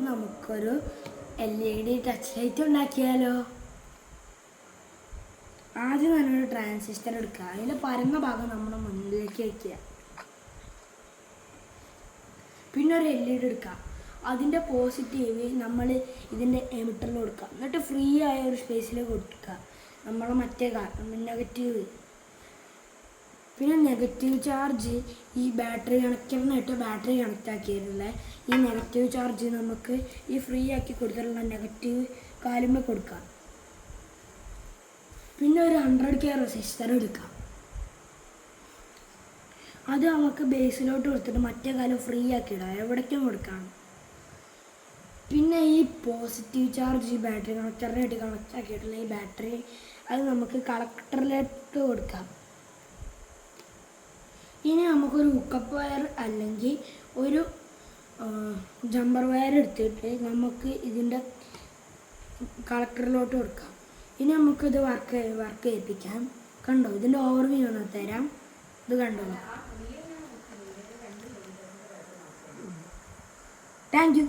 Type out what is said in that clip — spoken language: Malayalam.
നമുക്കൊരു LED ടച്ച് ലൈറ്റ് ഉണ്ടാക്കിയാലോ? ആദ്യം നല്ലൊരു ട്രാൻസിസ്റ്റർ എടുക്കുക. അതിൻ്റെ പരന്ന ഭാഗം നമ്മുടെ മുന്നിലേക്ക് വയ്ക്കുക. പിന്നെ ഒരു LED എടുക്കുക. അതിൻ്റെ പോസിറ്റീവ് നമ്മൾ ഇതിൻ്റെ എമിറ്ററിൽ കൊടുക്കുക. എന്നിട്ട് ഫ്രീ ആയ ഒരു സ്പേസിൽ കൊടുക്കുക നമ്മൾ മറ്റേ നെഗറ്റീവ്. പിന്നെ നെഗറ്റീവ് ചാർജ് ഈ ബാറ്ററി കണക്ടറിനായിട്ട് ബാറ്ററി കണക്റ്റ് ആക്കിയിട്ടുള്ള ഈ നെഗറ്റീവ് ചാർജ് നമുക്ക് ഈ ഫ്രീ ആക്കി കൊടുത്തിട്ടുള്ള നെഗറ്റീവ് കാലുമ്പോൾ കൊടുക്കാം. പിന്നെ ഒരു 100K റെസിസ്റ്റർ എടുക്കാം. അത് നമുക്ക് ബേസിലോട്ട് കൊടുത്തിട്ട് മറ്റേ കാലം ഫ്രീ ആക്കിയിടാം, എവിടേക്കും കൊടുക്കാം. പിന്നെ ഈ പോസിറ്റീവ് ചാർജ് ഈ ബാറ്ററി കണക്ടറിനായിട്ട് കണക്റ്റ് ആക്കിയിട്ടുള്ള ഈ ബാറ്ററി അത് നമുക്ക് കളക്ടറിലേക്ക് കൊടുക്കാം. ഇനി നമുക്കൊരു ഹുക്കപ്പ് വയർ അല്ലെങ്കിൽ ഒരു ജമ്പർ വയർ എടുത്തിട്ട് നമുക്ക് ഇതിൻ്റെ കളക്ടറിലോട്ട് കൊടുക്കാം. ഇനി നമുക്കിത് വർക്ക് ചെയ്യിപ്പിക്കാം. കണ്ടോ, ഇതിൻ്റെ ഓവർവ്യൂ ഒന്ന് തരാം. ഇത് കണ്ടോ. Thank you.